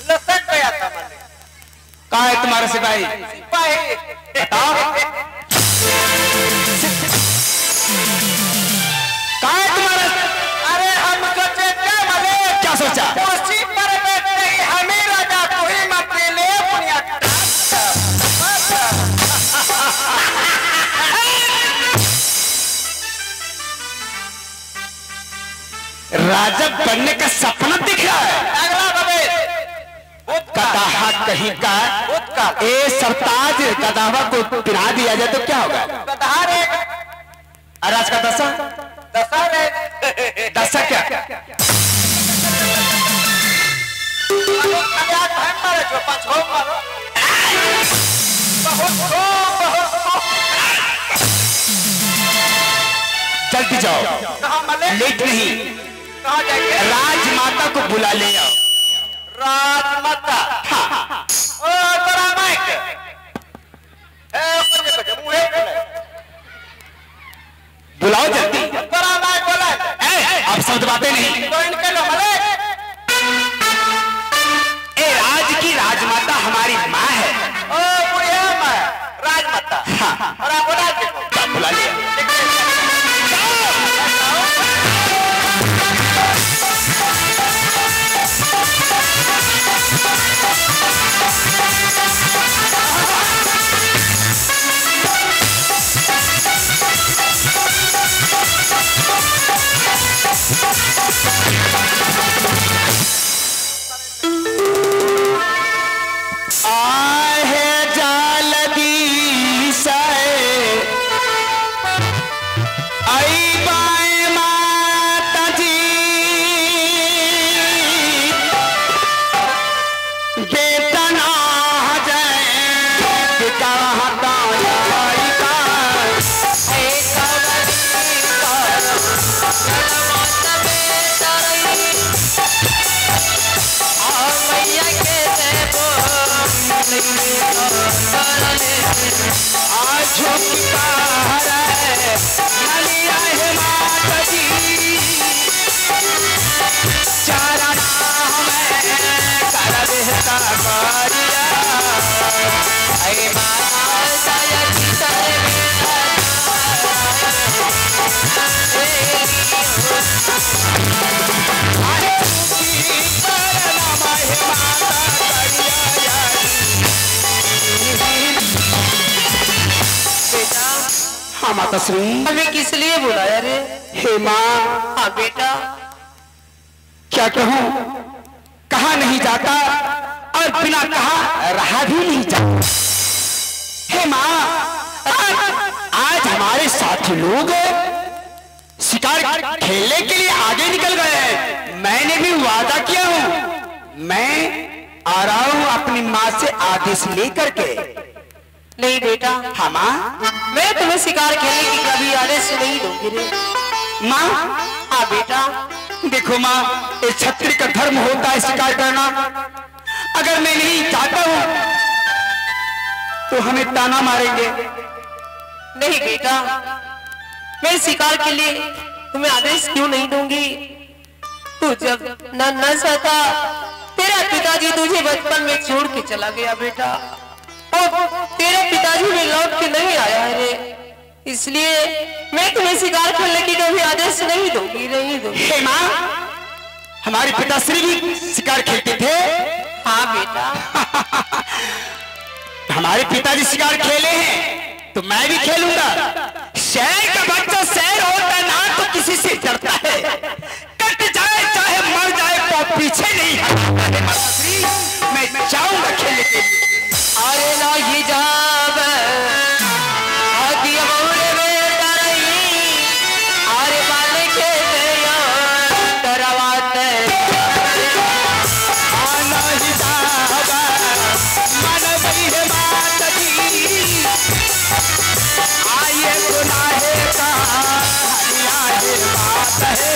लसक गया था मैंने। कहाँ है तुम्हारा सिपाही? सिपाही बताओ कहाँ है तुम्हारा? अरे हम सोचे क्या मले, क्या सोचा? उसी पर बैठे ही हमें राजा को ही मत ले पुनिया। राजा बनने का सपना दिख रहा है। अगला बबे कदाहा कहीं का ए सरताज कदावा को पिला दिया जाए तो क्या होगा? अराज का दशा दशा क्या? जल्दी जाओ, लेट नहीं। कहाँ जाएंगे? राजमाता को बुला ले आओ। राजमाता हाँ। ओ बड़ा माइक बुलाओ जल्दी। बड़ा माइक बोला अब शब्द बातें नहीं। तो इनके लो मले। ए राज की राजमाता हमारी माँ है। ओ बुढ़िया माँ राजमाता। हाँ। और आप बुला के बुला लिया। हाँ माता श्री, हमें किस लिए बुलाया रे? हे माँ। हाँ बेटा। क्या कहूँ, कहा नहीं जाता और बिना कहा रहा भी नहीं जाता। हे माँ, आज हमारे साथी लोग शिकार खेलने के लिए आगे निकल गए हैं। मैंने भी वादा किया हूँ, मैं आ रहा हूँ अपनी माँ से आदेश लेकर के। नहीं बेटा। हाँ माँ। मैं तुम्हें शिकार खेलने की कभी आदेश नहीं दूंगी रे। माँ। हाँ बेटा। देखो माँ, ये क्षत्रिय का धर्म होता है शिकार करना। अगर मैं नहीं चाहता हूँ तो हमें ताना मारेंगे। नहीं बेटा, मैं शिकार के लिए तुम्हें आदेश क्यों नहीं दूंगी? तू जब नन्हा था, तेरा पिताजी तुझे बचपन में छोड़ के चला गया बेटा, और तेरे पिताजी भी लौट के नहीं आया है रे। इसलिए मैं तुम्हें शिकार खेलने की कभी आदेश नहीं दूंगी, नहीं दूंगी। हे माँ, हमारे पिताश्री भी शिकार खेलते थे। हाँ बेटा। हमारे पिताजी शिकार खेले हैं तो मैं भी खेलूंगा। शेर का बच्चा शेर होता ना तो किसी से डरता है। कट जाए चाहे मर जाए तो पीछे नहीं हटता है। मैं जाऊंगा खेलने के लिए। अरे ना ये जाब आदि अमूल्य में डरई, अरे बाले के डरवाते आना ही जाबा मन वही है बात जी। आइए गुनाहे का हरिया है बात है।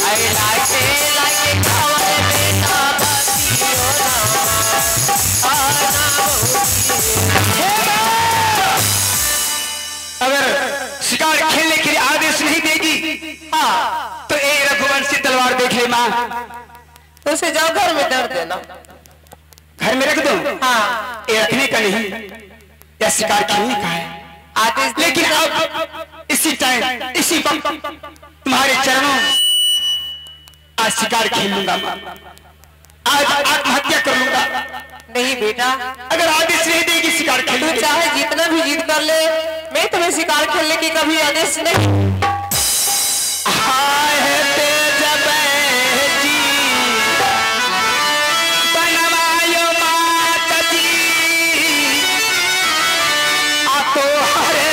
आई लाके लाके खावे बेटा बाती हो अगर माँ तो उसे जाओ घर में दर्द देना। घर में रख दो? हाँ। ये रखने का नहीं, या शिकार खेलने का है। आदेश। लेकिन अब इसी टाइम इसी वक्त तुम्हारे चरणों आज शिकार खेल लूंगा, आज आत्महत्या कर लूंगा। नहीं बेटा, अगर आदेश नहीं देगी शिकार तू खेलने, चाहे जितना भी जिद कर ले, मैं तुम्हें शिकार खेलने की कभी आदेश नहीं। हाय है तेज बैठी बनवायो मात जी, आ तो हरे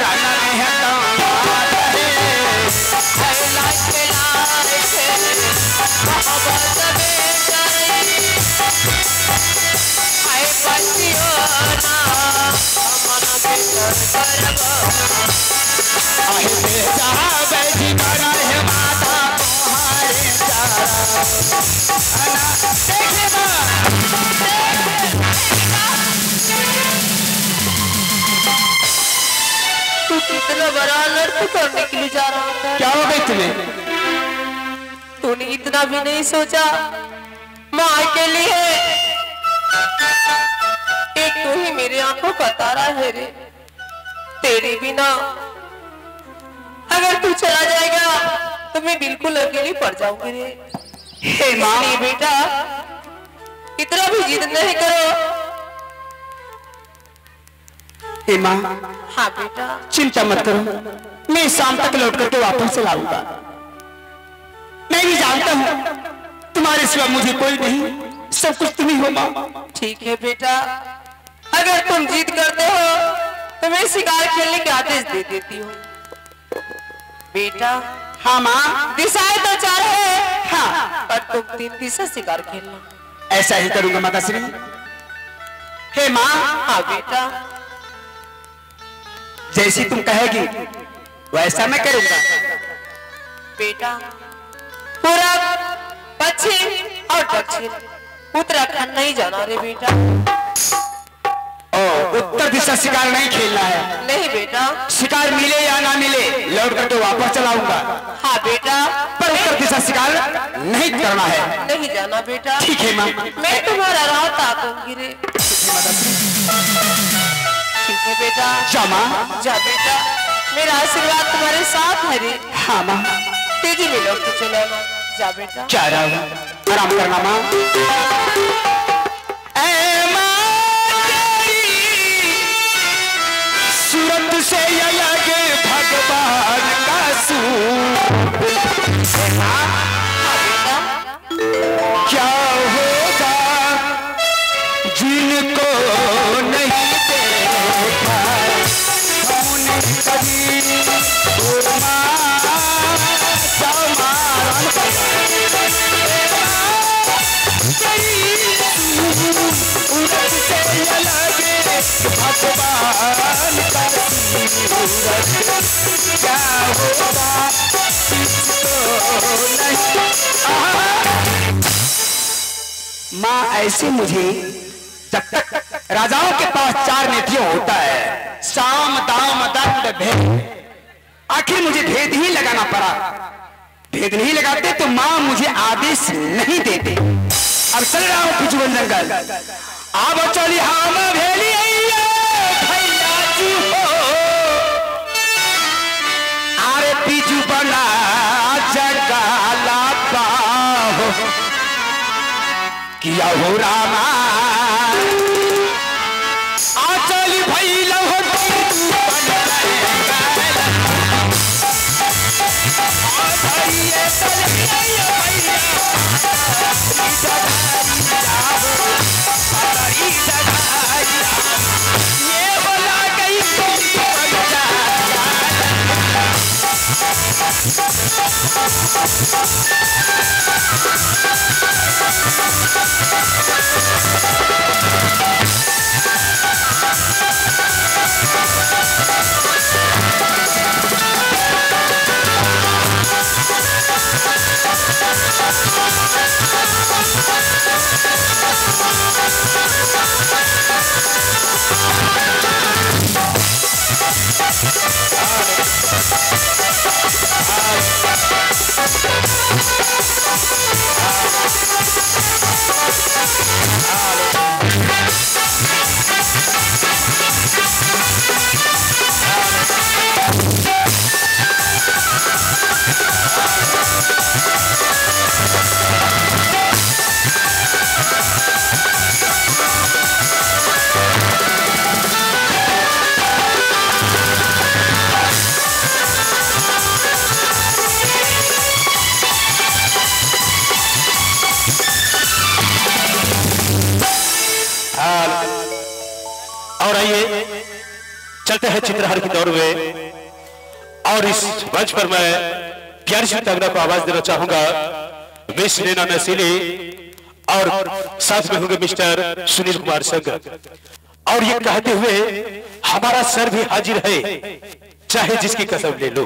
रण में तमार है। आहे बेजा बैठी बना है माता तुम्हारे चारा अना देखे तू कितना बड़ा लड़का करने के लिए जा रहा था। क्या हो गई तुम्हें? तूने इतना भी नहीं सोचा माँ के लिए। एक तू ही मेरी आंखों का तारा है रे, तेरे बिना अगर तू चला जाएगा तो मैं बिल्कुल अकेली पड़ जाऊंगी रे। हे माँ, इसलिए बेटा इतना भी जिद नहीं करो। हे माँ, हाँ बेटा। चिंता मत करो, मैं शाम तक लौट करके वापस चला आऊंगा। मैं भी जानता हूँ तुम्हारे सिवा मुझे कोई नहीं, सब कुछ तुम ही हो माँ। ठीक है बेटा, अगर तुम जिद करते हो तो मैं शिकार खेलने के आदेश दे देती हूँ। बेटा हाँ माँ, दिशाएं तो चार है, हाँ, पर तुम 3 दिशा शिकार खेलना। ऐसा ही करूंगा माता श्री। हे माँ, हाँ बेटा, जैसी तुम कहेगी वैसा मैं करूंगा। बेटा पूरब, पश्चिम और दक्षिण उत्तराखंड नहीं जाना रे बेटा। उत्तर दिशा शिकार नहीं खेलना है। नहीं बेटा। शिकार मिले या ना मिले लौट कर तो वापस चलाऊंगा। हाँ बेटा, पर उत्तर दिशा शिकार नहीं करना है। नहीं जाना बेटा। ठीक है माँ, मैं तुम्हारा राह ताकूंगी रे। ठीक है बेटा, जा माँ, जा बेटा, मेरा आशीर्वाद तुम्हारे साथ है रे। हाँ माँ, तेजी में लौट के चले आना। जा बेटा। क्या रहा, आराम करना माँ। सूरत से अलग भगवान का सूप, क्या होगा जिनको नहीं देखा हमने कभी। भगवान का सूरज क्या होगा किसको नहीं। माँ ऐसे मुझे जब तक राजाओं के पास 4 नेतियों होता है, साम दाम दंड भेद, आखिर मुझे भेद ही लगाना पड़ा। भेद नहीं लगाते तो माँ मुझे आदेश नहीं देते। अब चल रहा हूँ कुछ जंगल, अब चली हम भेली भैया जी हो, अरे बीजू बना जगाला पाहो किया हो रामा, आ चली भैया हो चलते हैं चित्रहार की दौड़ में और इस मंच पर मैं प्यारी सी तगड़ा को आवाज देना चाहूंगा मिस नैना नसीली और साथ में होंगे मिस्टर सुनील कुमार संग और ये कहते हुए हमारा सर भी हाजिर है चाहे जिसकी कसम ले लो,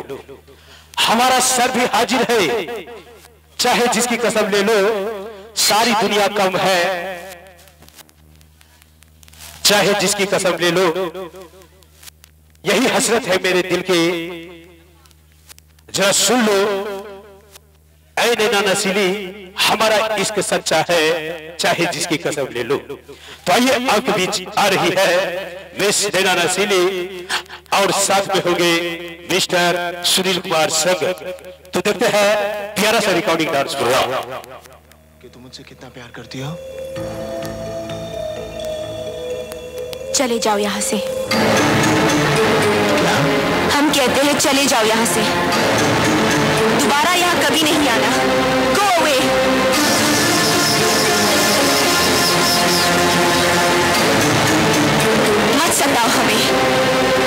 हमारा सर भी हाजिर है चाहे जिसकी कसम ले लो, सारी दुनिया कम है चाहे जिसकी कसम ले लो, यही हसरत है मेरे दिल की, जरा सुन लो ऐ नैना नसीली, हमारा इश्क सच्चा है चाहे जिसकी कसम ले लो। तो आइए आपके बीच आ रही है मिस नैना नसीली और साथ में होंगे मिस्टर सुनील कुमार संग। तो देखते हैं प्यारा सा रिकॉर्डिंग डांस प्रोग्राम। कि तुम मुझसे कितना प्यार करती हो? चले जाओ यहाँ से। हम कहते हैं चले जाओ यहाँ से, दोबारा यहाँ कभी नहीं आना। Go away। मत सताओ हमें,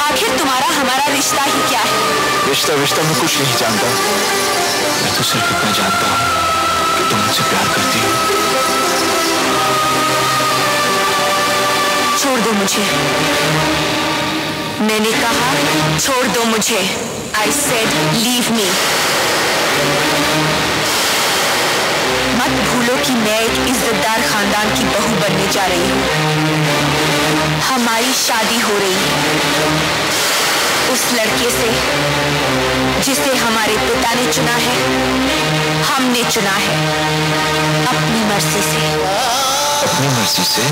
आखिर तुम्हारा हमारा रिश्ता ही क्या है? रिश्ता रिश्ता मैं कुछ नहीं जानता, मैं तो सिर्फ इतना जानता हूँ कि तुम मुझसे प्यार करती हो। छोड़ दो मुझे, मैंने कहा छोड़ दो मुझे। I said leave me। मत भूलो कि मैं एक इज्जतदार खानदान की बहू बनने जा रही हूँ। हमारी शादी हो रही है उस लड़के से जिसे हमारे पिता ने चुना है, हमने चुना है अपनी मर्जी से। अपनी मर्जी से?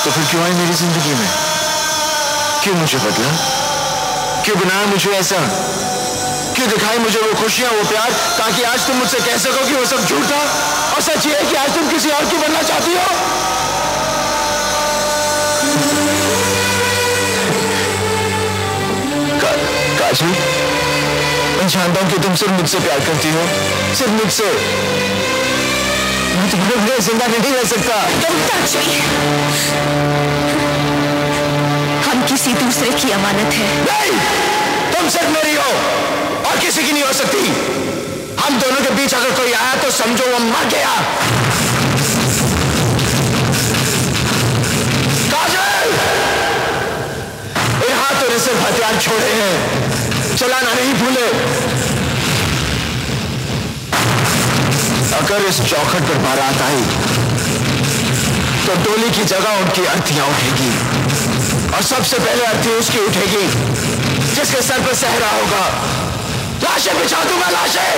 तो फिर क्यों आई मेरी जिंदगी में? क्यों मुझे बदला? क्यों बनाया मुझे ऐसा? क्यों दिखाई मुझे वो खुशियां, वो प्यार, ताकि आज तुम मुझसे कह सको कि वो सब झूठ था और सच ये है कि आज तुम किसी और की बनना चाहती हो? काजल, मैं जानता हूं कि तुम सिर्फ मुझसे प्यार करती हो, सिर्फ मुझसे। मैं तुम्हारे बगैर जिंदा नहीं रह सकता। Don't touch me। हम किसी दूसरे की अमानत है। नहीं, तुम सिर्फ मेरी हो और किसी की नहीं हो सकती। हम दोनों के बीच अगर कोई आया तो समझो वो मर गया। काजल, इन हाथों ने सिर्फ हथियार छोड़े हैं, चलाना नहीं भूले। अगर इस चौखट पर बारात आई तो डोली की जगह उनकी अर्थियां उठेगी और सबसे पहले अर्थी उसकी उठेगी जिसके सर पर सहरा होगा। लाशें बिछा दूंगा, लाशें।